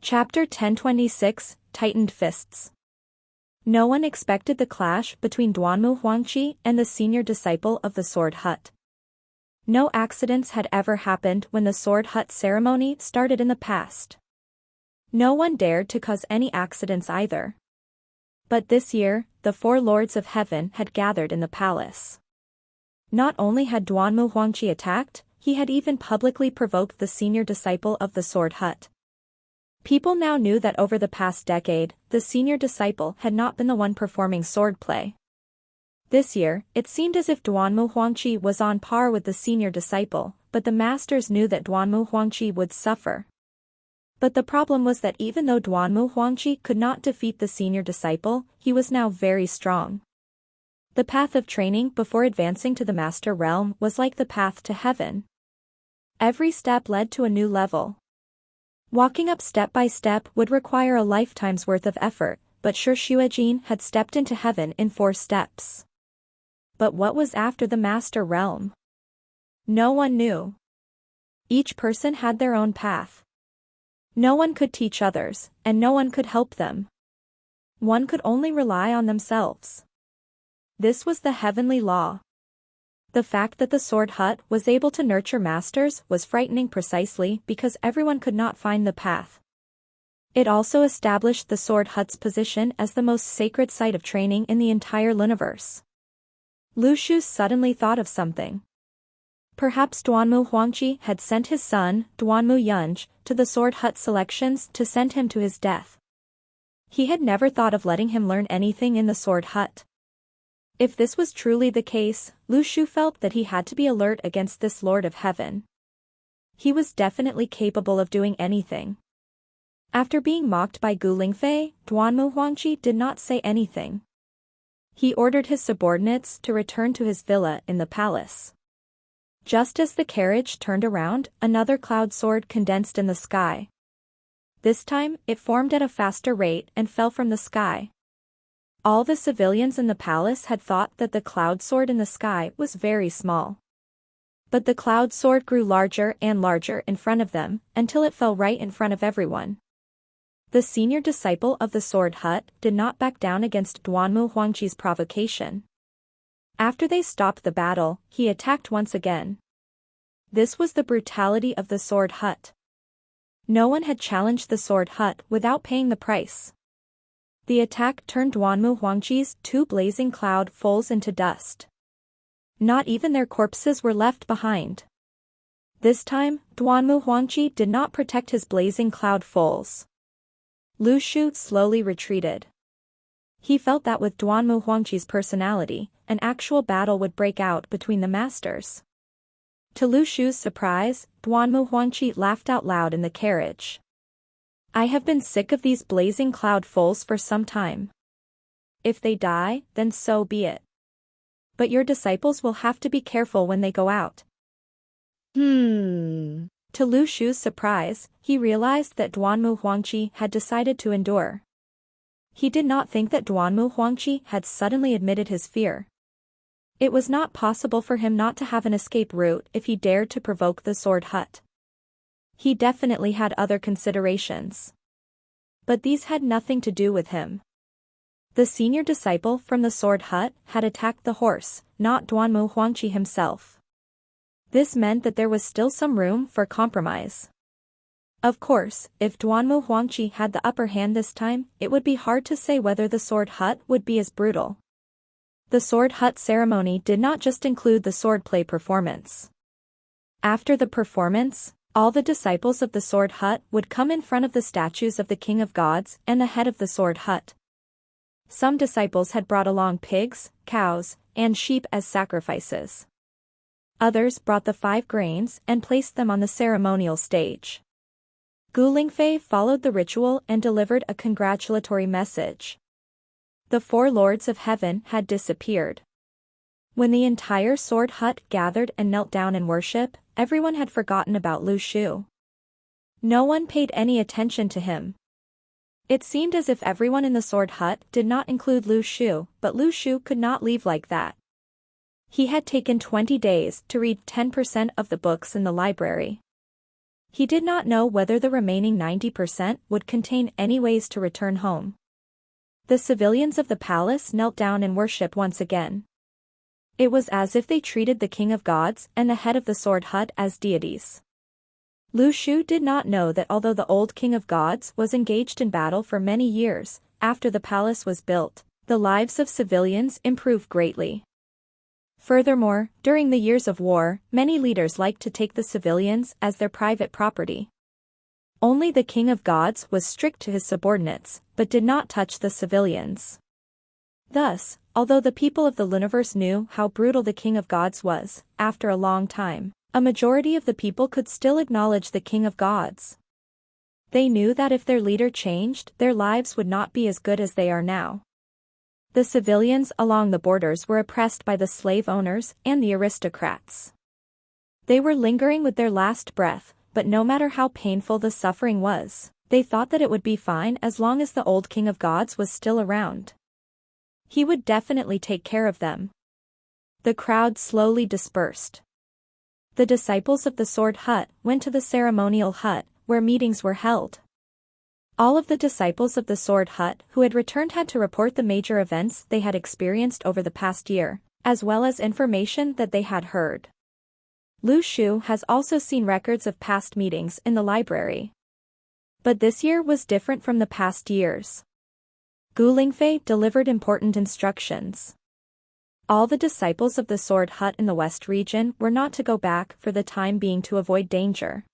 Chapter 1026, Tightened Fists. No one expected the clash between Duanmu Huangqi and the senior disciple of the Sword Hut. No accidents had ever happened when the Sword Hut ceremony started in the past. No one dared to cause any accidents either. But this year, the four lords of heaven had gathered in the palace. Not only had Duanmu Huangqi attacked, he had even publicly provoked the senior disciple of the Sword Hut. People now knew that over the past decade, the senior disciple had not been the one performing swordplay. This year, it seemed as if Duanmu Huangqi was on par with the senior disciple, but the masters knew that Duanmu Huangqi would suffer. But the problem was that even though Duanmu Huangqi could not defeat the senior disciple, he was now very strong. The path of training before advancing to the master realm was like the path to heaven. Every step led to a new level. Walking up step by step would require a lifetime's worth of effort, but Shi Xuejin had stepped into heaven in 4 steps. But what was after the master realm? No one knew. Each person had their own path. No one could teach others, and no one could help them. One could only rely on themselves. This was the heavenly law. The fact that the Sword Hut was able to nurture masters was frightening precisely because everyone could not find the path. It also established the Sword Hut's position as the most sacred site of training in the entire universe. Lu Shu suddenly thought of something. Perhaps Duanmu Huangqi had sent his son, Duanmu Yunj, to the Sword Hut selections to send him to his death. He had never thought of letting him learn anything in the Sword Hut. If this was truly the case, Lu Shu felt that he had to be alert against this Lord of Heaven. He was definitely capable of doing anything. After being mocked by Gu Lingfei, Duanmu Huangqi did not say anything. He ordered his subordinates to return to his villa in the palace. Just as the carriage turned around, another cloud sword condensed in the sky. This time, it formed at a faster rate and fell from the sky. All the civilians in the palace had thought that the cloud sword in the sky was very small. But the cloud sword grew larger and larger in front of them, until it fell right in front of everyone. The senior disciple of the Sword Hut did not back down against Duanmu Huangqi's provocation. After they stopped the battle, he attacked once again. This was the brutality of the Sword Hut. No one had challenged the Sword Hut without paying the price. The attack turned Duanmu Huangqi's 2 blazing cloud foals into dust. Not even their corpses were left behind. This time, Duanmu Huangqi did not protect his blazing cloud foals. Lu Shu slowly retreated. He felt that with Duanmu Huangqi's personality, an actual battle would break out between the masters. To Lu Shu's surprise, Duanmu Huangqi laughed out loud in the carriage. I have been sick of these blazing cloud foals for some time. If they die, then so be it. But your disciples will have to be careful when they go out. To Lu Shu's surprise, he realized that Duanmu Huangqi had decided to endure. He did not think that Duanmu Huangqi had suddenly admitted his fear. It was not possible for him not to have an escape route if he dared to provoke the Sword Hut. He definitely had other considerations. But these had nothing to do with him. The senior disciple from the Sword Hut had attacked the horse, not Duanmu Huangqi himself. This meant that there was still some room for compromise. Of course, if Duanmu Huangqi had the upper hand this time, it would be hard to say whether the Sword Hut would be as brutal. The Sword Hut ceremony did not just include the swordplay performance. After the performance, all the disciples of the Sword Hut would come in front of the statues of the King of Gods and the head of the Sword Hut. Some disciples had brought along pigs, cows, and sheep as sacrifices. Others brought the 5 grains and placed them on the ceremonial stage. Gu Lingfei followed the ritual and delivered a congratulatory message. The 4 lords of heaven had disappeared. When the entire Sword Hut gathered and knelt down in worship, everyone had forgotten about Lu Shu. No one paid any attention to him. It seemed as if everyone in the Sword Hut did not include Lu Shu, but Lu Shu could not leave like that. He had taken 20 days to read 10% of the books in the library. He did not know whether the remaining 90% would contain any ways to return home. The civilians of the palace knelt down in worship once again. It was as if they treated the king of gods and the head of the sword hut as deities. Lu Shu did not know that although the old king of gods was engaged in battle for many years after the palace was built, the lives of civilians improved greatly. Furthermore, during the years of war, many leaders liked to take the civilians as their private property. Only the king of gods was strict to his subordinates, but did not touch the civilians. Thus, although the people of the universe knew how brutal the king of gods was, after a long time, a majority of the people could still acknowledge the king of gods. They knew that if their leader changed, their lives would not be as good as they are now. The civilians along the borders were oppressed by the slave owners and the aristocrats. They were lingering with their last breath, but no matter how painful the suffering was, they thought that it would be fine as long as the old king of gods was still around. He would definitely take care of them. The crowd slowly dispersed. The disciples of the sword hut went to the ceremonial hut, where meetings were held. All of the disciples of the sword hut who had returned had to report the major events they had experienced over the past year, as well as information that they had heard. Lu Shu has also seen records of past meetings in the library. But this year was different from the past years. Gu Lingfei delivered important instructions. All the disciples of the sword hut in the west region were not to go back for the time being to avoid danger.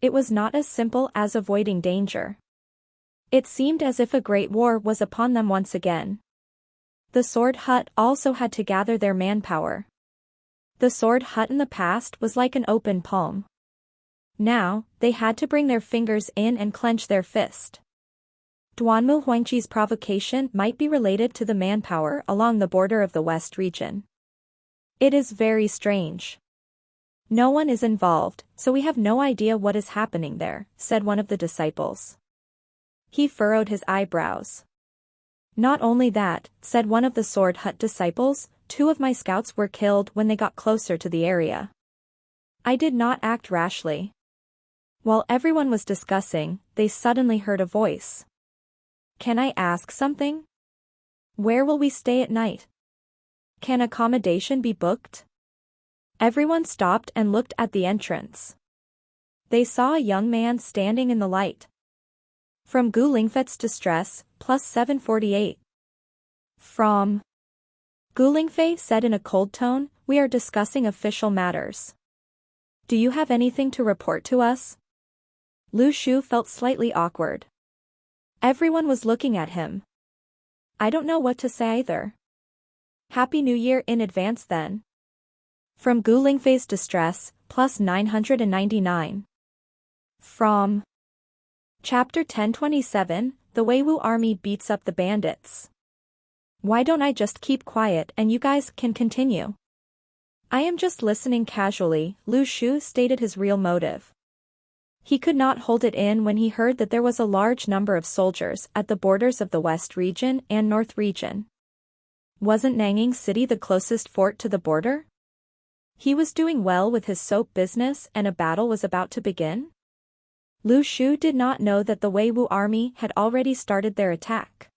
It was not as simple as avoiding danger. It seemed as if a great war was upon them once again. The sword hut also had to gather their manpower. The sword hut in the past was like an open palm. Now, they had to bring their fingers in and clench their fist. Duanmu Huangqi's provocation might be related to the manpower along the border of the west region. It is very strange. No one is involved, so we have no idea what is happening there, said one of the disciples. He furrowed his eyebrows. Not only that, said one of the sword hut disciples, 2 of my scouts were killed when they got closer to the area. I did not act rashly. While everyone was discussing, they suddenly heard a voice. Can I ask something? Where will we stay at night? Can accommodation be booked? Everyone stopped and looked at the entrance. They saw a young man standing in the light. From Gu Lingfei's distress, plus 748. From Gu Lingfei said in a cold tone, we are discussing official matters. Do you have anything to report to us? Lu Shu felt slightly awkward. Everyone was looking at him. I don't know what to say either. Happy New Year in advance then. From Gu Lingfei's distress, plus 999. From Chapter 1027, The Weiwu Army Beats Up the Bandits. Why don't I just keep quiet and you guys can continue? I am just listening casually, Lu Shu stated his real motive. He could not hold it in when he heard that there was a large number of soldiers at the borders of the West region and North region. Wasn't Nanging City the closest fort to the border? He was doing well with his soap business and a battle was about to begin? Lu Shu did not know that the Weiwu army had already started their attack.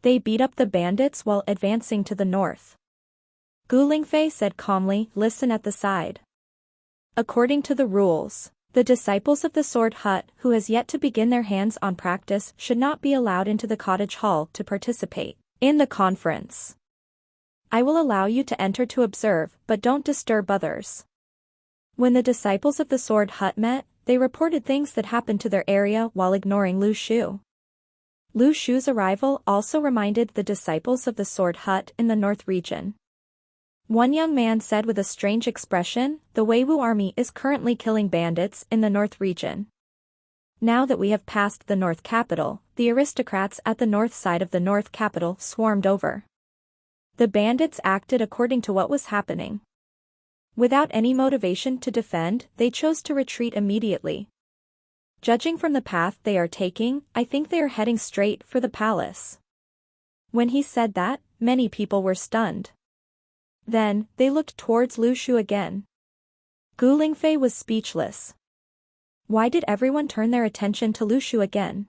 They beat up the bandits while advancing to the north. Gu Lingfei said calmly, listen at the side. According to the rules, the disciples of the sword hut who has yet to begin their hands-on practice should not be allowed into the cottage hall to participate in the conference. I will allow you to enter to observe, but don't disturb others. When the disciples of the sword hut met, they reported things that happened to their area while ignoring Lu Shu. Lu Shu's arrival also reminded the disciples of the sword hut in the north region. One young man said with a strange expression, the Weiwu army is currently killing bandits in the north region. Now that we have passed the north capital, the aristocrats at the north side of the north capital swarmed over. The bandits acted according to what was happening. Without any motivation to defend, they chose to retreat immediately. Judging from the path they are taking, I think they are heading straight for the palace. When he said that, many people were stunned. Then, they looked towards Lu Shu again. Gu Lingfei was speechless. Why did everyone turn their attention to Lu Shu again?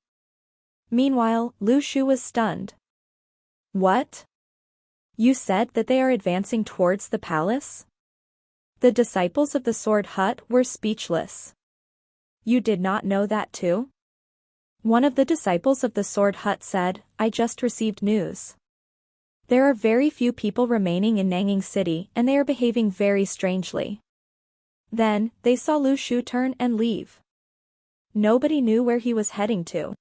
Meanwhile, Lu Shu was stunned. What? You said that they are advancing towards the palace? The disciples of the Sword Hut were speechless. You did not know that too? One of the disciples of the Sword Hut said, I just received news. There are very few people remaining in Nanging City and they are behaving very strangely. Then, they saw Lu Shu turn and leave. Nobody knew where he was heading to.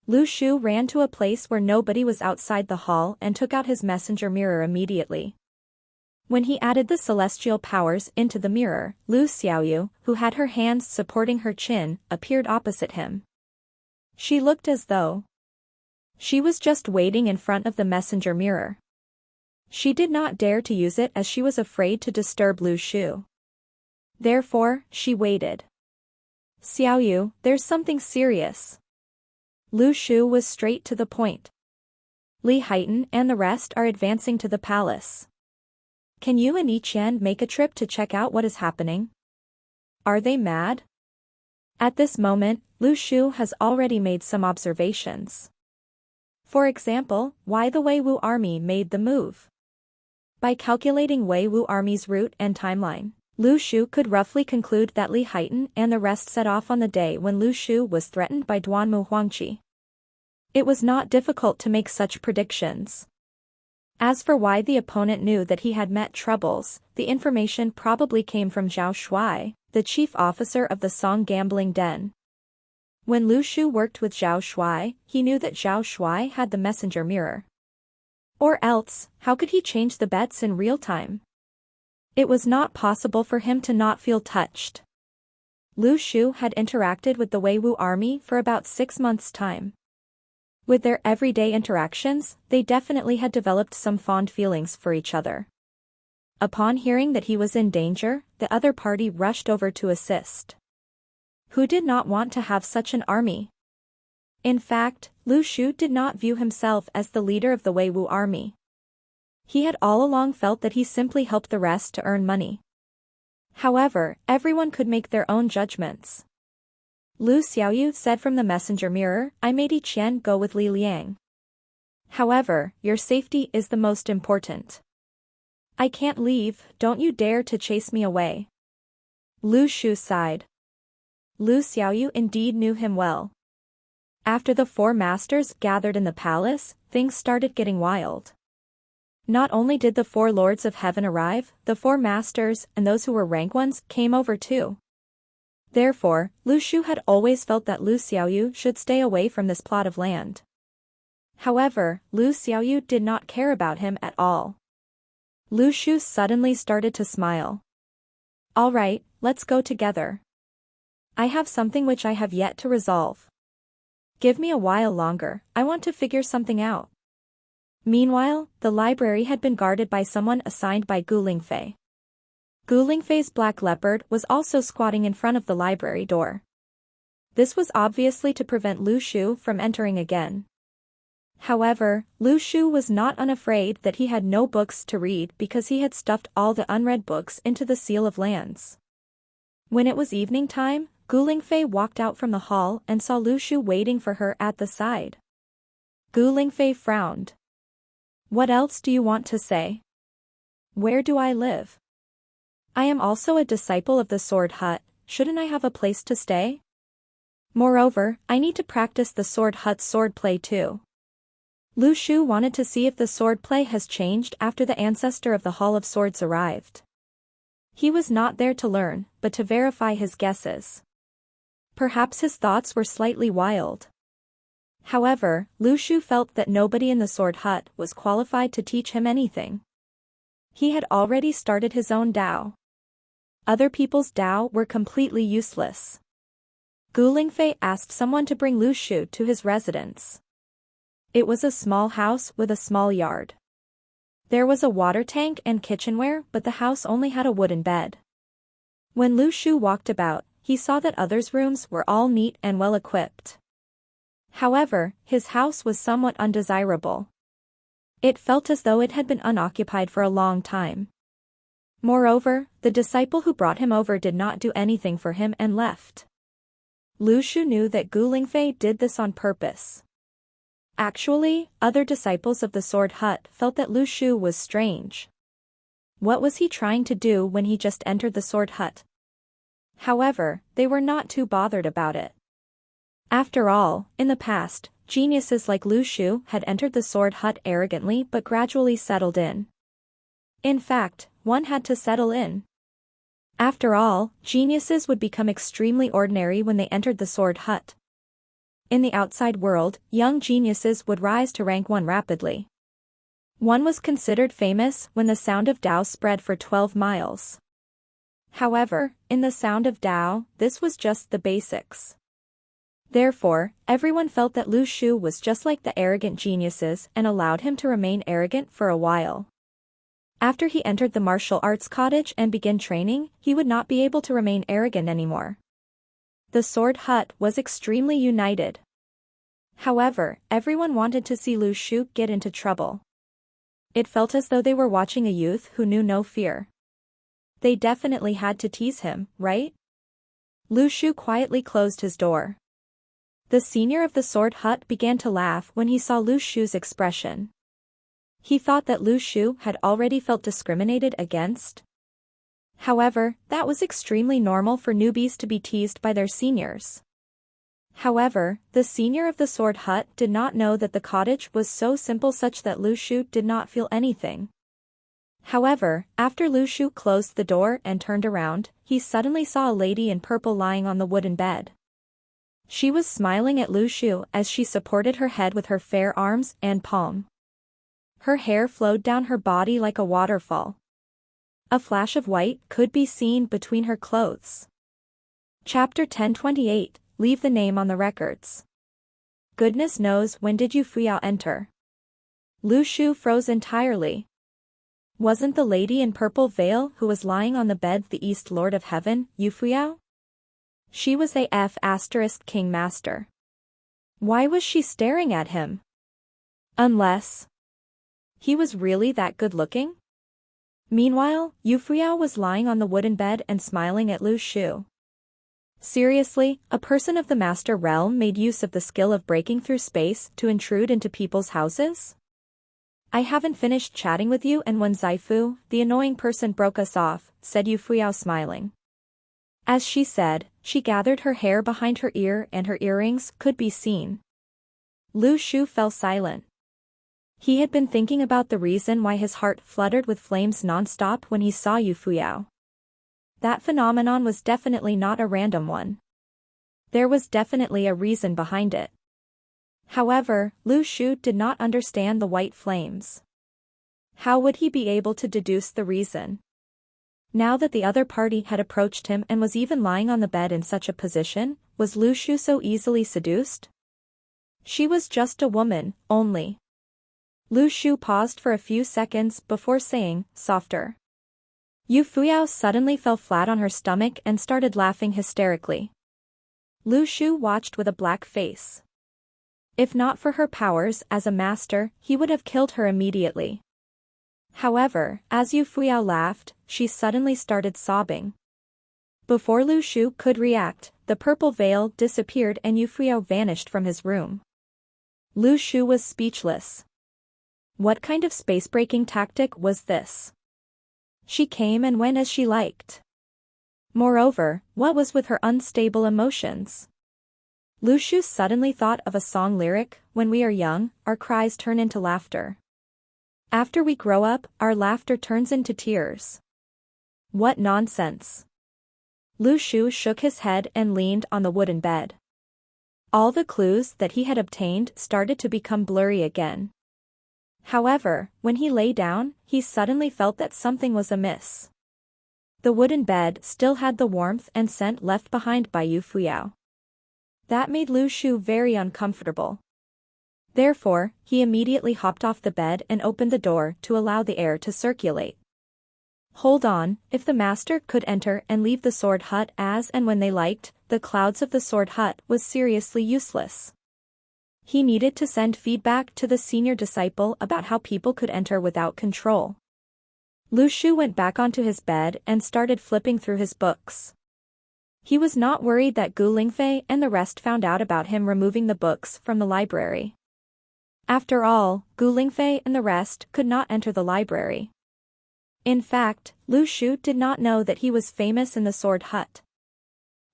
Lu Shu ran to a place where nobody was outside the hall and took out his messenger mirror immediately. When he added the celestial powers into the mirror, Lu Xiaoyu, who had her hands supporting her chin, appeared opposite him. She looked as though she was just waiting in front of the messenger mirror. She did not dare to use it as she was afraid to disturb Lu Shu. Therefore, she waited. Xiaoyu, there's something serious. Lu Shu was straight to the point. Li Haitan and the rest are advancing to the palace. Can you and Yi Qian make a trip to check out what is happening? Are they mad? At this moment, Lu Shu has already made some observations. For example, why the Wei Wu army made the move. By calculating Wei Wu army's route and timeline, Lu Shu could roughly conclude that Li Haitan and the rest set off on the day when Lu Shu was threatened by Duanmu Huangqi. It was not difficult to make such predictions. As for why the opponent knew that he had met troubles, the information probably came from Zhao Shuai, the chief officer of the Song gambling den. When Lu Shu worked with Zhao Shuai, he knew that Zhao Shuai had the messenger mirror. Or else, how could he change the bets in real time? It was not possible for him to not feel touched. Lu Shu had interacted with the Wei Wu army for about 6 months' time. With their everyday interactions, they definitely had developed some fond feelings for each other. Upon hearing that he was in danger, the other party rushed over to assist. Who did not want to have such an army? In fact, Lu Shu did not view himself as the leader of the Wei Wu army. He had all along felt that he simply helped the rest to earn money. However, everyone could make their own judgments. Lu Xiaoyu said from the messenger mirror, I made Yi Qian go with Li Liang. However, your safety is the most important. I can't leave, don't you dare to chase me away. Lu Shu sighed. Lu Xiaoyu indeed knew him well. After the 4 masters gathered in the palace, things started getting wild. Not only did the 4 lords of heaven arrive, the 4 masters and those who were rank ones came over too. Therefore, Lu Shu had always felt that Lu Xiaoyu should stay away from this plot of land. However, Lu Xiaoyu did not care about him at all. Lu Shu suddenly started to smile. All right, let's go together. I have something which I have yet to resolve. Give me a while longer, I want to figure something out. Meanwhile, the library had been guarded by someone assigned by Gu Lingfei. Gu Lingfei's black leopard was also squatting in front of the library door. This was obviously to prevent Lu Shu from entering again. However, Lu Shu was not unafraid that he had no books to read because he had stuffed all the unread books into the Seal of Lands. When it was evening time, Gu Lingfei walked out from the hall and saw Lu Shu waiting for her at the side. Gu Lingfei frowned. What else do you want to say? Where do I live? I am also a disciple of the Sword Hut, shouldn't I have a place to stay? Moreover, I need to practice the Sword Hut's swordplay too. Lu Shu wanted to see if the swordplay has changed after the ancestor of the Hall of Swords arrived. He was not there to learn, but to verify his guesses. Perhaps his thoughts were slightly wild. However, Lu Shu felt that nobody in the Sword Hut was qualified to teach him anything. He had already started his own Dao. Other people's Dao were completely useless. Gu Lingfei asked someone to bring Lu Shu to his residence. It was a small house with a small yard. There was a water tank and kitchenware, but the house only had a wooden bed. When Lu Shu walked about, he saw that others' rooms were all neat and well equipped. However, his house was somewhat undesirable. It felt as though it had been unoccupied for a long time. Moreover, the disciple who brought him over did not do anything for him and left. Lu Shu knew that Gu Lingfei did this on purpose. Actually, other disciples of the Sword Hut felt that Lu Shu was strange. What was he trying to do when he just entered the Sword Hut? However, they were not too bothered about it. After all, in the past, geniuses like Lu Shu had entered the Sword Hut arrogantly but gradually settled in. In fact, one had to settle in. After all, geniuses would become extremely ordinary when they entered the Sword Hut. In the outside world, young geniuses would rise to rank 1 rapidly. One was considered famous when the sound of Tao spread for 12 miles. However, in the sound of Tao, this was just the basics. Therefore, everyone felt that Lu Shu was just like the arrogant geniuses and allowed him to remain arrogant for a while. After he entered the martial arts cottage and began training, he would not be able to remain arrogant anymore. The Sword Hut was extremely united. However, everyone wanted to see Lu Shu get into trouble. It felt as though they were watching a youth who knew no fear. They definitely had to tease him, right? Lu Shu quietly closed his door. The senior of the Sword Hut began to laugh when he saw Lu Shu's expression. He thought that Lu Shu had already felt discriminated against. However, that was extremely normal for newbies to be teased by their seniors. However, the senior of the Sword Hut did not know that the cottage was so simple such that Lu Shu did not feel anything. However, after Lu Shu closed the door and turned around, he suddenly saw a lady in purple lying on the wooden bed. She was smiling at Lu Shu as she supported her head with her fair arms and palm. Her hair flowed down her body like a waterfall. A flash of white could be seen between her clothes. Chapter 1028, Leave the name on the records. Goodness knows when did Yu Fuyao enter. Lu Shu froze entirely. Wasn't the lady in purple veil who was lying on the bed the East Lord of Heaven, Yu Fuyao? She was a King Master. Why was she staring at him? Unless he was really that good looking? Meanwhile, Yu Fuyao was lying on the wooden bed and smiling at Lu Shu. Seriously, a person of the Master Realm made use of the skill of breaking through space to intrude into people's houses? I haven't finished chatting with you and when Zaifu, the annoying person, broke us off, said Yu Fuyao smiling. As she said, she gathered her hair behind her ear and her earrings could be seen. Lu Shu fell silent. He had been thinking about the reason why his heart fluttered with flames non-stop when he saw Yu Fuyao. That phenomenon was definitely not a random one. There was definitely a reason behind it. However, Lu Shu did not understand the white flames. How would he be able to deduce the reason? Now that the other party had approached him and was even lying on the bed in such a position, was Lu Shu so easily seduced? She was just a woman, only. Lu Shu paused for a few seconds before saying, softer. Yu Fuyao suddenly fell flat on her stomach and started laughing hysterically. Lu Shu watched with a black face. If not for her powers as a master, he would have killed her immediately. However, as Yu Fuyao laughed, she suddenly started sobbing. Before Lu Shu could react, the purple veil disappeared and Yu Fuyao vanished from his room. Lu Shu was speechless. What kind of space-breaking tactic was this? She came and went as she liked. Moreover, what was with her unstable emotions? Lu Shu suddenly thought of a song lyric, when we are young, our cries turn into laughter. After we grow up, our laughter turns into tears. What nonsense. Lu Shu shook his head and leaned on the wooden bed. All the clues that he had obtained started to become blurry again. However, when he lay down, he suddenly felt that something was amiss. The wooden bed still had the warmth and scent left behind by Yu Fuyao. That made Lu Shu very uncomfortable. Therefore, he immediately hopped off the bed and opened the door to allow the air to circulate. Hold on, if the master could enter and leave the Sword Hut as and when they liked, the clouds of the Sword Hut was seriously useless. He needed to send feedback to the senior disciple about how people could enter without control. Lu Shu went back onto his bed and started flipping through his books. He was not worried that Gu Lingfei and the rest found out about him removing the books from the library. After all, Gu Lingfei and the rest could not enter the library. In fact, Lu Shu did not know that he was famous in the sword hut.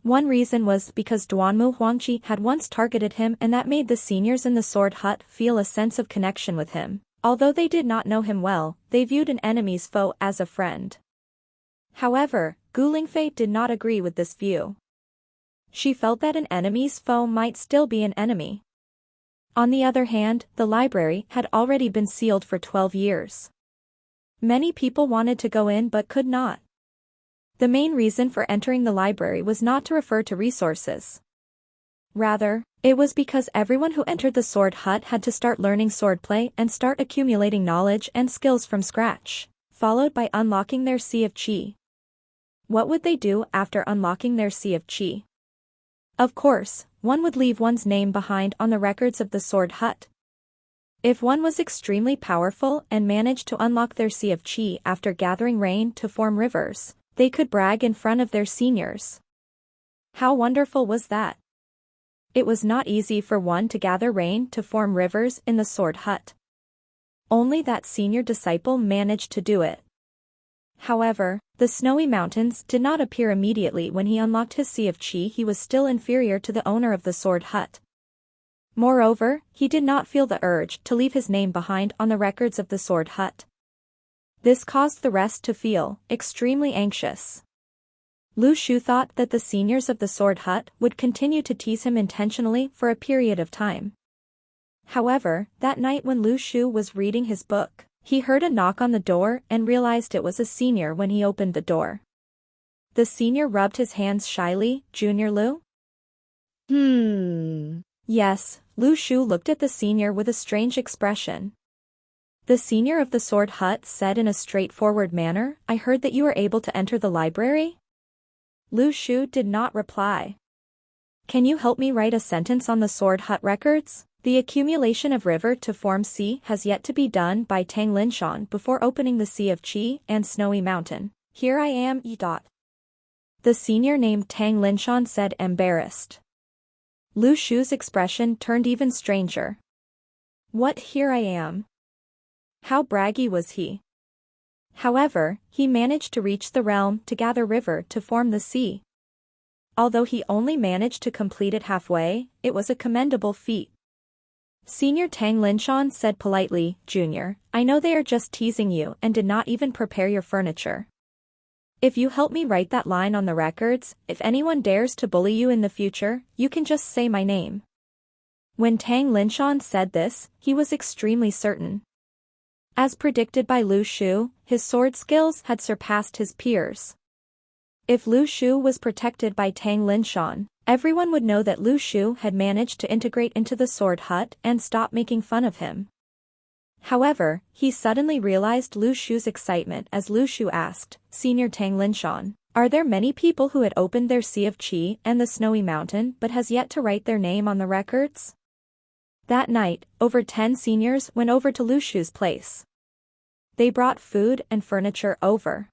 One reason was because Duanmu Huangqi had once targeted him, and that made the seniors in the sword hut feel a sense of connection with him. Although they did not know him well, they viewed an enemy's foe as a friend. However, Gu Lingfei did not agree with this view. She felt that an enemy's foe might still be an enemy. On the other hand, the library had already been sealed for 12 years. Many people wanted to go in but could not. The main reason for entering the library was not to refer to resources. Rather, it was because everyone who entered the sword hut had to start learning swordplay and start accumulating knowledge and skills from scratch, followed by unlocking their Sea of Qi. What would they do after unlocking their Sea of Qi? Of course, one would leave one's name behind on the records of the sword hut. If one was extremely powerful and managed to unlock their Sea of Qi after gathering rain to form rivers, they could brag in front of their seniors. How wonderful was that? It was not easy for one to gather rain to form rivers in the sword hut. Only that senior disciple managed to do it. However, the snowy mountains did not appear immediately when he unlocked his Sea of Qi. He was still inferior to the owner of the sword hut. Moreover, he did not feel the urge to leave his name behind on the records of the sword hut. This caused the rest to feel extremely anxious. Lu Shu thought that the seniors of the sword hut would continue to tease him intentionally for a period of time. However, that night when Lu Shu was reading his book, he heard a knock on the door and realized it was a senior when he opened the door. The senior rubbed his hands shyly. "Junior Lu?" Yes, Lu Shu looked at the senior with a strange expression. The senior of the sword hut said in a straightforward manner, "I heard that you were able to enter the library?" Lu Shu did not reply. "Can you help me write a sentence on the sword hut records? The accumulation of river to form sea has yet to be done by Tang Linshan before opening the Sea of Qi and Snowy Mountain. Here I am, . The senior named Tang Linshan said, embarrassed. Lu Shu's expression turned even stranger. What, here I am? How braggy was he? However, he managed to reach the realm to gather river to form the sea. Although he only managed to complete it halfway, it was a commendable feat. Senior Tang Linshan said politely, "Junior, I know they are just teasing you and did not even prepare your furniture. If you help me write that line on the records, if anyone dares to bully you in the future, you can just say my name." When Tang Linshan said this, he was extremely certain. As predicted by Lu Shu, his sword skills had surpassed his peers. If Lu Shu was protected by Tang Linshan, everyone would know that Lu Shu had managed to integrate into the sword hut and stop making fun of him. However, he suddenly realized Lu Shu's excitement as Lu Shu asked, "Senior Tang Linshan, are there many people who had opened their Sea of Qi and the Snowy Mountain but has yet to write their name on the records?" That night, over 10 seniors went over to Lu Shu's place. They brought food and furniture over.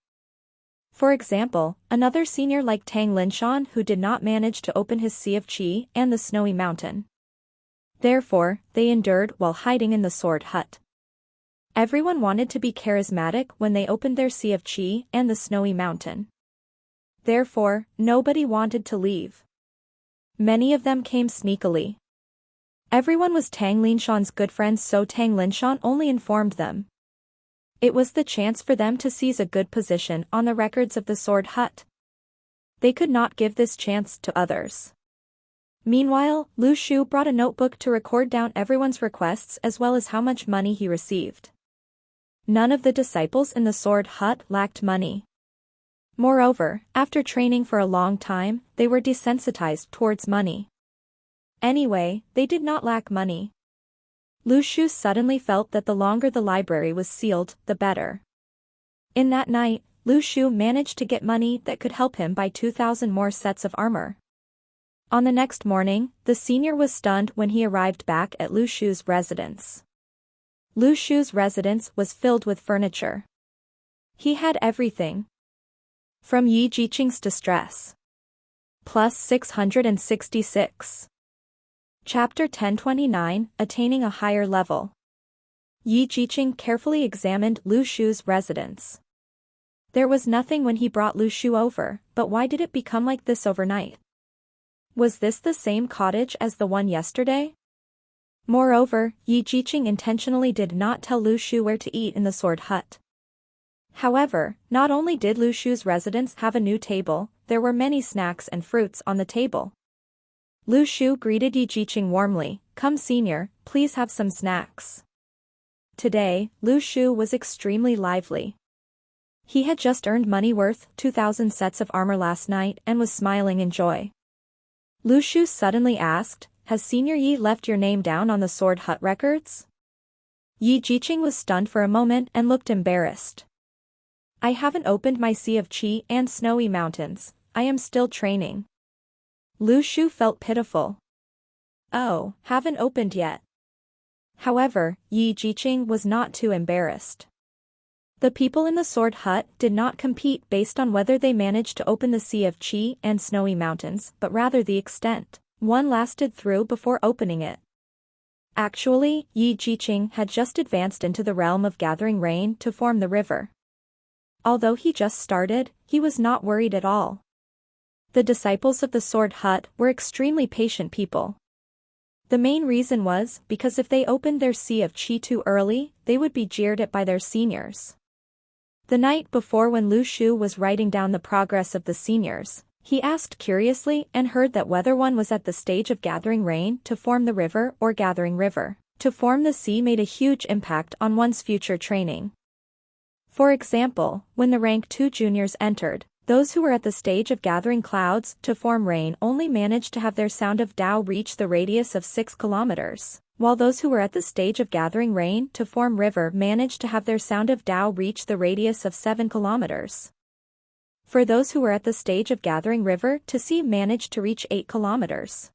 For example, another senior like Tang Linshan who did not manage to open his Sea of Qi and the Snowy Mountain. Therefore, they endured while hiding in the sword hut. Everyone wanted to be charismatic when they opened their Sea of Qi and the Snowy Mountain. Therefore, nobody wanted to leave. Many of them came sneakily. Everyone was Tang Linshan's good friends, so Tang Linshan only informed them. It was the chance for them to seize a good position on the records of the sword hut. They could not give this chance to others. Meanwhile, Lu Shu brought a notebook to record down everyone's requests as well as how much money he received. None of the disciples in the sword hut lacked money. Moreover, after training for a long time, they were desensitized towards money. Anyway, they did not lack money. Lu Shu suddenly felt that the longer the library was sealed, the better. In that night, Lu Shu managed to get money that could help him buy 2,000 more sets of armor. On the next morning, the senior was stunned when he arrived back at Lu Shu's residence. Lu Shu's residence was filled with furniture. He had everything. From Yi Jiqing's distress. plus 666. Chapter 1029, Attaining a Higher Level. Yi Jiqing carefully examined Lu Shu's residence. There was nothing when he brought Lu Shu over, but why did it become like this overnight? Was this the same cottage as the one yesterday? Moreover, Yi Jiqing intentionally did not tell Lu Shu where to eat in the sword hut. However, not only did Lu Shu's residence have a new table, there were many snacks and fruits on the table. Lu Shu greeted Yi Jiqing warmly, "Come senior, please have some snacks." Today, Lu Shu was extremely lively. He had just earned money worth 2,000 sets of armor last night and was smiling in joy. Lu Shu suddenly asked, "Has Senior Yi left your name down on the sword hut records?" Yi Jiqing was stunned for a moment and looked embarrassed. "I haven't opened my Sea of Qi and Snowy Mountains, I am still training." Lu Shu felt pitiful. "Oh, haven't opened yet." However, Yi Jiqing was not too embarrassed. The people in the sword hut did not compete based on whether they managed to open the Sea of Qi and Snowy Mountains, but rather the extent one lasted through before opening it. Actually, Yi Jiqing had just advanced into the realm of gathering rain to form the river. Although he just started, he was not worried at all. The disciples of the sword hut were extremely patient people. The main reason was because if they opened their Sea of Qi too early, they would be jeered at by their seniors. The night before, when Lu Shu was writing down the progress of the seniors, he asked curiously and heard that whether one was at the stage of gathering rain to form the river or gathering river to form the sea made a huge impact on one's future training. For example, when the rank 2 juniors entered, those who were at the stage of gathering clouds to form rain only managed to have their sound of Dao reach the radius of 6 kilometers, while those who were at the stage of gathering rain to form river managed to have their sound of Dao reach the radius of 7 kilometers. For those who were at the stage of gathering river to sea managed to reach 8 kilometers.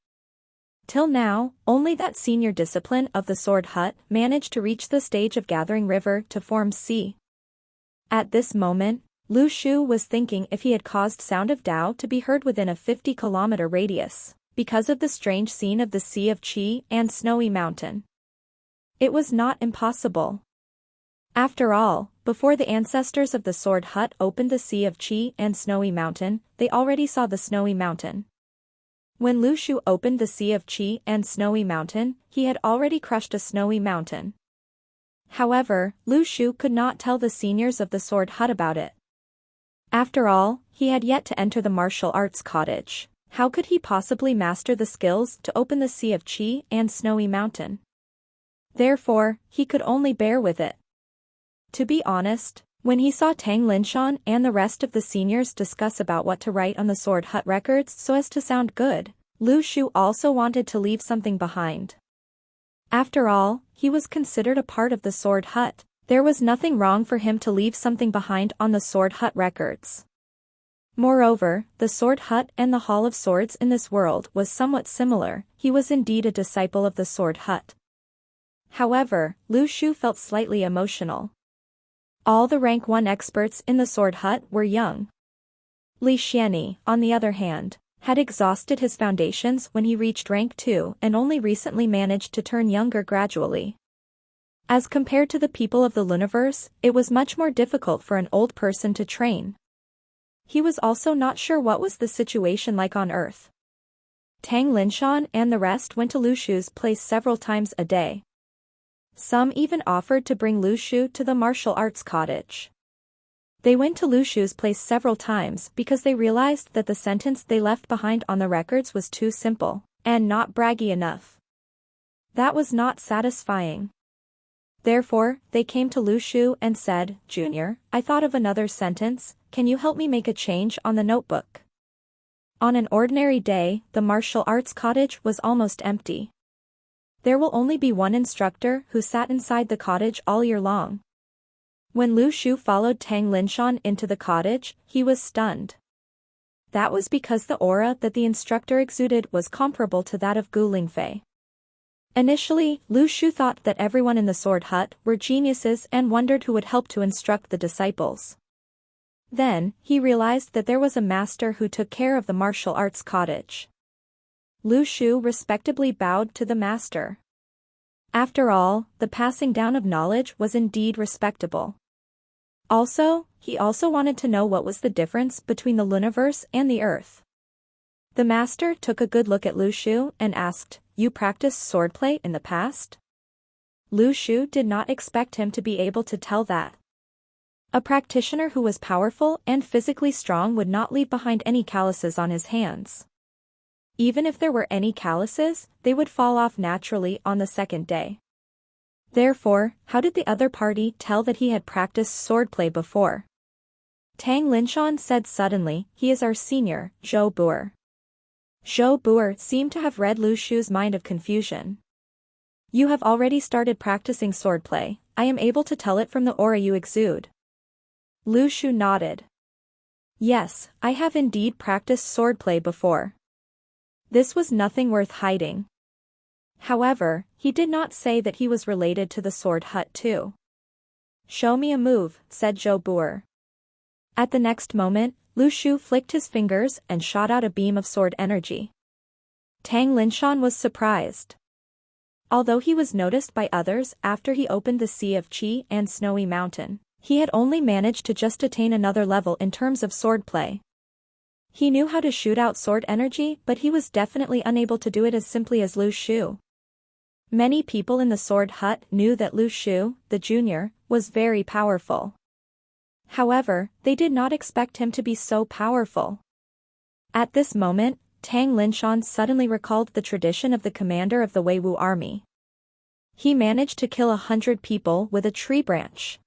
Till now, only that senior discipline of the sword hut managed to reach the stage of gathering river to form sea. At this moment, Lu Shu was thinking if he had caused sound of Dao to be heard within a 50-kilometer radius, because of the strange scene of the Sea of Qi and Snowy Mountain. It was not impossible. After all, before the ancestors of the sword hut opened the Sea of Qi and Snowy Mountain, they already saw the Snowy Mountain. When Lu Shu opened the Sea of Qi and Snowy Mountain, he had already crushed a snowy mountain. However, Lu Shu could not tell the seniors of the sword hut about it. After all, he had yet to enter the martial arts cottage. How could he possibly master the skills to open the Sea of Qi and Snowy Mountain? Therefore, he could only bear with it. To be honest, when he saw Tang Linshan and the rest of the seniors discuss about what to write on the sword hut records so as to sound good, Lu Shu also wanted to leave something behind. After all, he was considered a part of the sword hut. There was nothing wrong for him to leave something behind on the sword hut records. Moreover, the sword hut and the Hall of Swords in this world was somewhat similar. He was indeed a disciple of the sword hut. However, Lu Shu felt slightly emotional. All the rank 1 experts in the sword hut were young. Li Xianyi, on the other hand, had exhausted his foundations when he reached rank 2 and only recently managed to turn younger gradually. As compared to the people of the Luniverse, it was much more difficult for an old person to train. He was also not sure what was the situation like on Earth. Tang Linshan and the rest went to Lu Shu's place several times a day. Some even offered to bring Lu Shu to the martial arts cottage. They went to Lu Shu's place several times because they realized that the sentence they left behind on the records was too simple, and not braggy enough. That was not satisfying. Therefore, they came to Lu Shu and said, "Junior, I thought of another sentence, can you help me make a change on the notebook?" On an ordinary day, the martial arts cottage was almost empty. There will only be one instructor who sat inside the cottage all year long. When Lu Shu followed Tang Linshan into the cottage, he was stunned. That was because the aura that the instructor exuded was comparable to that of Gu Lingfei. Initially, Lu Shu thought that everyone in the sword hut were geniuses and wondered who would help to instruct the disciples. Then, he realized that there was a master who took care of the martial arts cottage. Lu Shu respectably bowed to the master. After all, the passing down of knowledge was indeed respectable. Also, he also wanted to know what was the difference between the Luniverse and the Earth. The master took a good look at Lu Shu and asked, "You practiced swordplay in the past?" Lu Shu did not expect him to be able to tell that. A practitioner who was powerful and physically strong would not leave behind any calluses on his hands. Even if there were any calluses, they would fall off naturally on the second day. Therefore, how did the other party tell that he had practiced swordplay before? Tang Linshan said suddenly, "He is our senior, Zhou Buer." Zhou Buer seemed to have read Lu Shu's mind of confusion. "You have already started practicing swordplay, I am able to tell it from the aura you exude." Lu Shu nodded. "Yes, I have indeed practiced swordplay before." This was nothing worth hiding. However, he did not say that he was related to the sword hut too. "Show me a move," said Zhou Buer. At the next moment, Lu Shu flicked his fingers and shot out a beam of sword energy. Tang Linshan was surprised. Although he was noticed by others after he opened the Sea of Qi and Snowy Mountain, he had only managed to just attain another level in terms of swordplay. He knew how to shoot out sword energy, but he was definitely unable to do it as simply as Lu Shu. Many people in the sword hut knew that Lu Shu, the junior, was very powerful. However, they did not expect him to be so powerful. At this moment, Tang Linshan suddenly recalled the tradition of the commander of the Weiwu army. He managed to kill 100 people with a tree branch.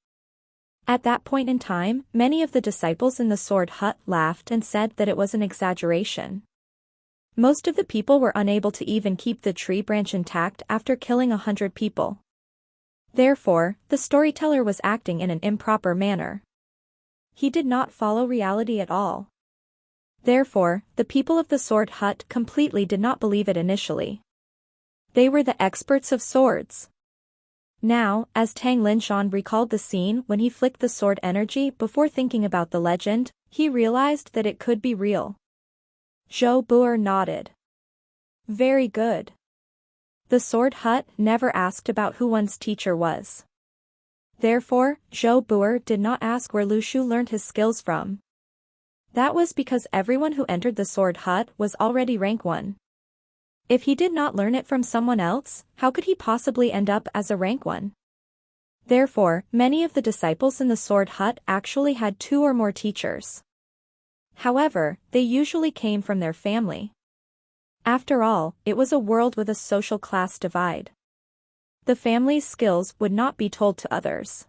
At that point in time, many of the disciples in the sword hut laughed and said that it was an exaggeration. Most of the people were unable to even keep the tree branch intact after killing 100 people. Therefore, the storyteller was acting in an improper manner. He did not follow reality at all. Therefore, the people of the sword hut completely did not believe it initially. They were the experts of swords. Now, as Tang Linshan recalled the scene when he flicked the sword energy before thinking about the legend, he realized that it could be real. Zhou Buer nodded. "Very good." The sword hut never asked about who one's teacher was. Therefore, Zhou Buer did not ask where Lu Shu learned his skills from. That was because everyone who entered the sword hut was already rank 1. If he did not learn it from someone else, how could he possibly end up as a rank 1? Therefore, many of the disciples in the sword hut actually had 2 or more teachers. However, they usually came from their family. After all, it was a world with a social class divide. The family's skills would not be told to others.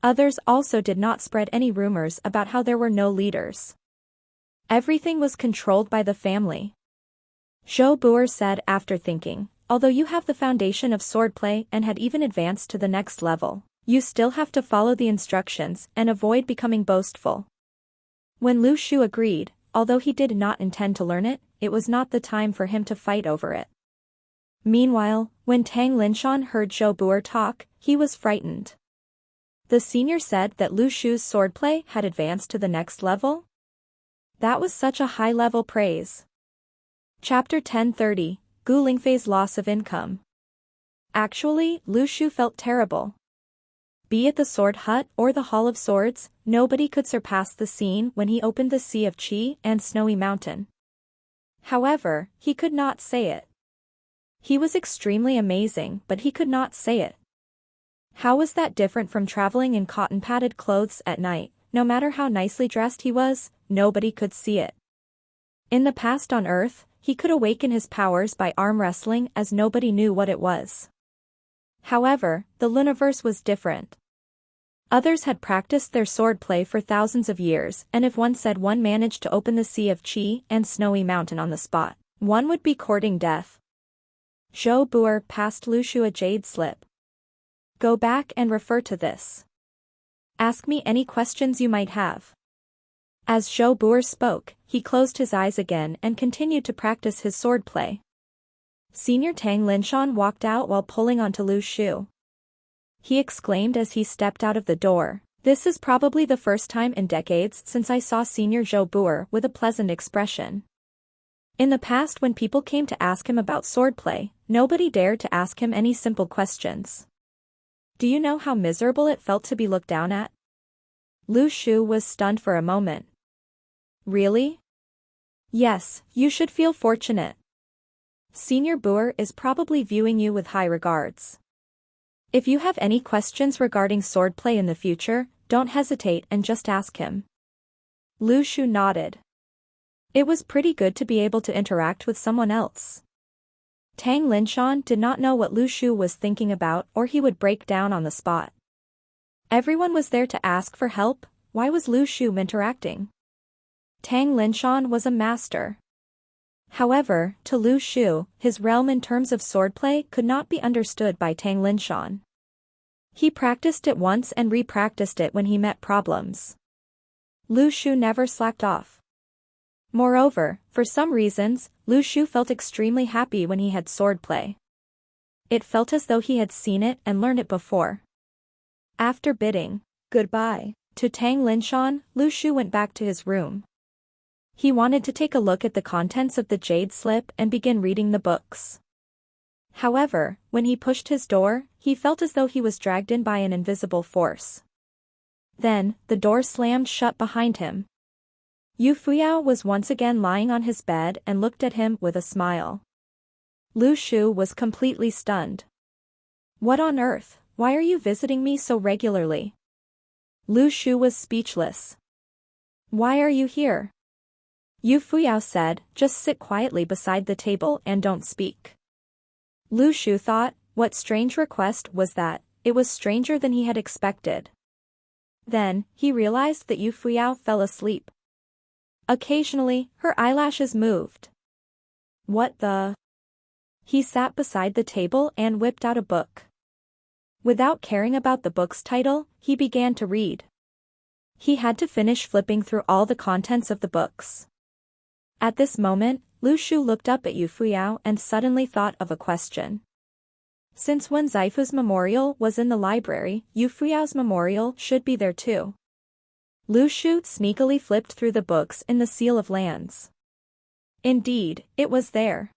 Others also did not spread any rumors about how there were no leaders. Everything was controlled by the family. Zhou Buer said after thinking, "Although you have the foundation of swordplay and had even advanced to the next level, you still have to follow the instructions and avoid becoming boastful." When Lu Shu agreed, although he did not intend to learn it, it was not the time for him to fight over it. Meanwhile, when Tang Linshan heard Zhou Buer talk, he was frightened. The senior said that Lu Shu's swordplay had advanced to the next level? That was such a high-level praise. Chapter 1030, Gu Lingfei's Loss of Income. Actually, Lu Shu felt terrible. Be it the sword hut or the Hall of Swords, nobody could surpass the scene when he opened the Sea of Qi and Snowy Mountain. However, he could not say it. He was extremely amazing, but he could not say it. How was that different from traveling in cotton-padded clothes at night? No matter how nicely dressed he was, nobody could see it. In the past on Earth, he could awaken his powers by arm wrestling as nobody knew what it was. However, the Luniverse was different. Others had practiced their swordplay for thousands of years, and if one said one managed to open the Sea of Qi and Snowy Mountain on the spot, one would be courting death. Zhou Buer passed Lu Shu a jade slip. "Go back and refer to this. Ask me any questions you might have." As Zhou Buer spoke, he closed his eyes again and continued to practice his swordplay. Senior Tang Linshan walked out while pulling onto Lu Shu. He exclaimed as he stepped out of the door, This is probably the first time in decades since I saw Senior Zhou Buer with a pleasant expression. In the past, when people came to ask him about swordplay, nobody dared to ask him any simple questions. Do you know how miserable it felt to be looked down at? Lu Shu was stunned for a moment. Really? Yes, you should feel fortunate. Senior Buer is probably viewing you with high regards. If you have any questions regarding swordplay in the future, don't hesitate and just ask him. Lu Shu nodded. It was pretty good to be able to interact with someone else. Tang Linshan did not know what Lu Shu was thinking about, or he would break down on the spot. Everyone was there to ask for help. Why was Lu Shu interacting? Tang Linshan was a master. However, to Lu Shu, his realm in terms of swordplay could not be understood by Tang Linshan. He practiced it once and re-practiced it when he met problems. Lu Shu never slacked off. Moreover, for some reasons, Lu Shu felt extremely happy when he had swordplay. It felt as though he had seen it and learned it before. After bidding goodbye to Tang Linshan, Lu Shu went back to his room. He wanted to take a look at the contents of the jade slip and begin reading the books. However, when he pushed his door, he felt as though he was dragged in by an invisible force. Then, the door slammed shut behind him. Yu Fuyao was once again lying on his bed and looked at him with a smile. Lu Shu was completely stunned. What on earth? Why are you visiting me so regularly? Lu Shu was speechless. Why are you here? Yu Fuyao said, just sit quietly beside the table and don't speak. Lu Shu thought, what strange request was that? It was stranger than he had expected. Then, he realized that Yu Fuyao fell asleep. Occasionally, her eyelashes moved. What the? He sat beside the table and whipped out a book. Without caring about the book's title, he began to read. He had to finish flipping through all the contents of the books. At this moment, Lu Shu looked up at Yu Fuyao and suddenly thought of a question. Since Wen Zaifu's memorial was in the library, Yu Fuyao's memorial should be there too. Lu Shu sneakily flipped through the books in the Seal of Lands. Indeed, it was there.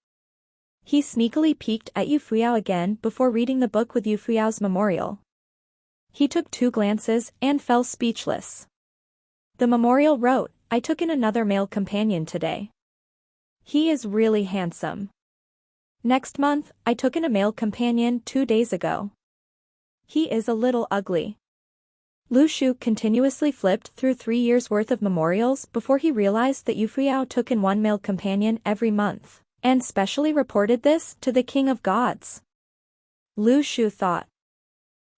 He sneakily peeked at Yu Fuyao again before reading the book with Yu Fuyao's memorial. He took 2 glances and fell speechless. The memorial wrote, I took in another male companion today. He is really handsome. Next month, I took in a male companion 2 days ago. He is a little ugly. Lu Shu continuously flipped through 3 years' worth of memorials before he realized that Yu Fuyao took in 1 male companion every month, and specially reported this to the King of Gods. Lu Shu thought.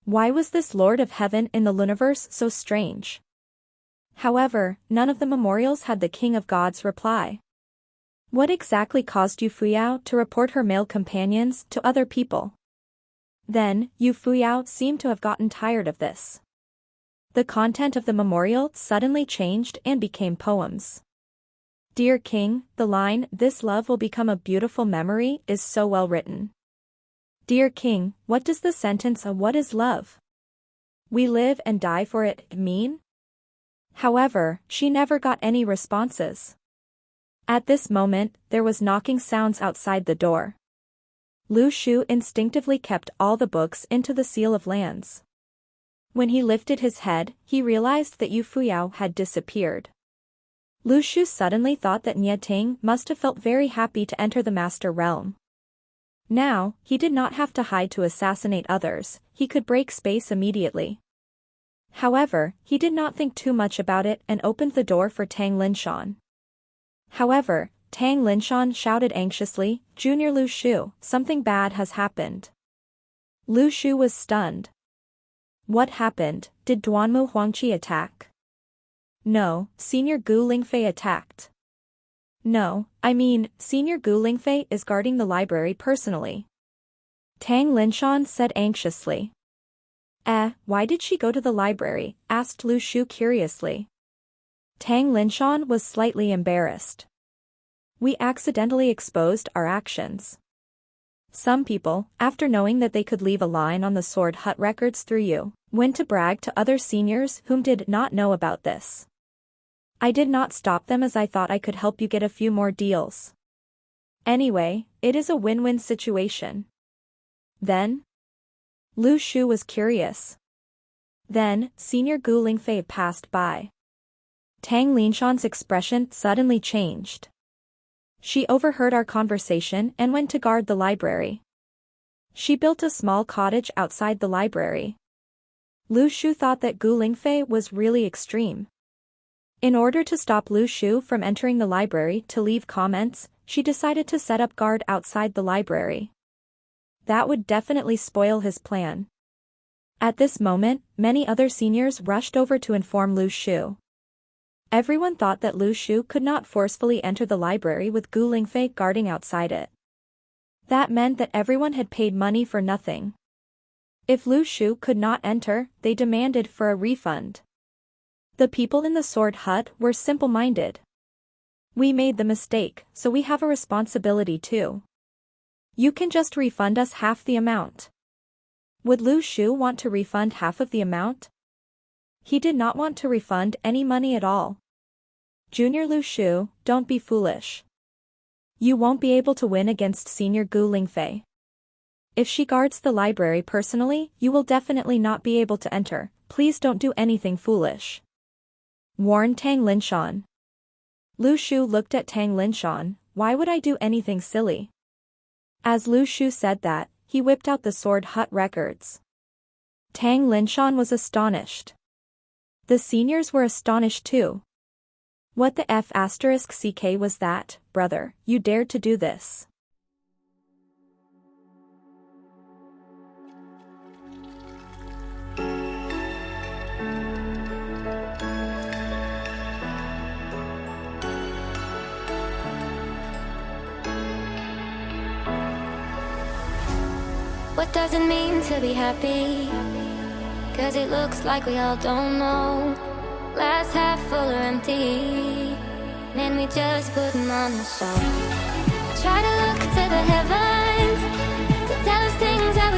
Why was this Lord of Heaven in the Luniverse so strange? However, none of the memorials had the King of Gods reply. What exactly caused Yu Fuyao to report her male companions to other people? Then, Yu Fuyao seemed to have gotten tired of this. The content of the memorial suddenly changed and became poems. Dear King, the line, this love will become a beautiful memory, is so well written. Dear King, what does the sentence of what is love? We live and die for it mean? However, she never got any responses. At this moment, there was knocking sounds outside the door. Lu Shu instinctively kept all the books into the Seal of Lands. When he lifted his head, he realized that Yu Fuyao had disappeared. Lu Shu suddenly thought that Nie Ting must have felt very happy to enter the Master Realm. Now, he did not have to hide to assassinate others, he could break space immediately. However, he did not think too much about it and opened the door for Tang Linshan. However, Tang Linshan shouted anxiously, Junior Lu Shu, something bad has happened. Lu Shu was stunned. What happened? Did Duanmu Huangqi attack? No, Senior Gu Lingfei attacked. No, I mean, Senior Gu Lingfei is guarding the library personally. Tang Linshan said anxiously. Why did she go to the library? Asked Lu Shu curiously. Tang Linshan was slightly embarrassed. We accidentally exposed our actions. Some people, after knowing that they could leave a line on the Sword Hut records through you, went to brag to other seniors whom did not know about this. I did not stop them as I thought I could help you get a few more deals. Anyway, it is a win-win situation. Then? Lu Shu was curious. Then, Senior Gu Lingfei passed by. Tang Linshan's expression suddenly changed. She overheard our conversation and went to guard the library. She built a small cottage outside the library. Lu Shu thought that Gu Lingfei was really extreme. In order to stop Lu Shu from entering the library to leave comments, she decided to set up guard outside the library. That would definitely spoil his plan. At this moment, many other seniors rushed over to inform Lu Shu. Everyone thought that Lu Shu could not forcefully enter the library with Gu Lingfei guarding outside it. That meant that everyone had paid money for nothing. If Lu Shu could not enter, they demanded for a refund. The people in the Sword Hut were simple-minded. We made the mistake, so we have a responsibility too. You can just refund us half the amount. Would Lu Shu want to refund half of the amount? He did not want to refund any money at all. Junior Lu Shu, don't be foolish. You won't be able to win against Senior Gu Lingfei. If she guards the library personally, you will definitely not be able to enter. Please don't do anything foolish. Warned Tang Linshan. Lu Shu looked at Tang Linshan. Why would I do anything silly? As Lu Shu said that, he whipped out the Sword Hut records. Tang Linshan was astonished. The seniors were astonished too. What the F***ck was that, brother, you dared to do this? What does it mean to be happy? 'Cause it looks like we all don't know. Glass half full or empty, then we just put them on the show. Try to look to the heavens to tell us things that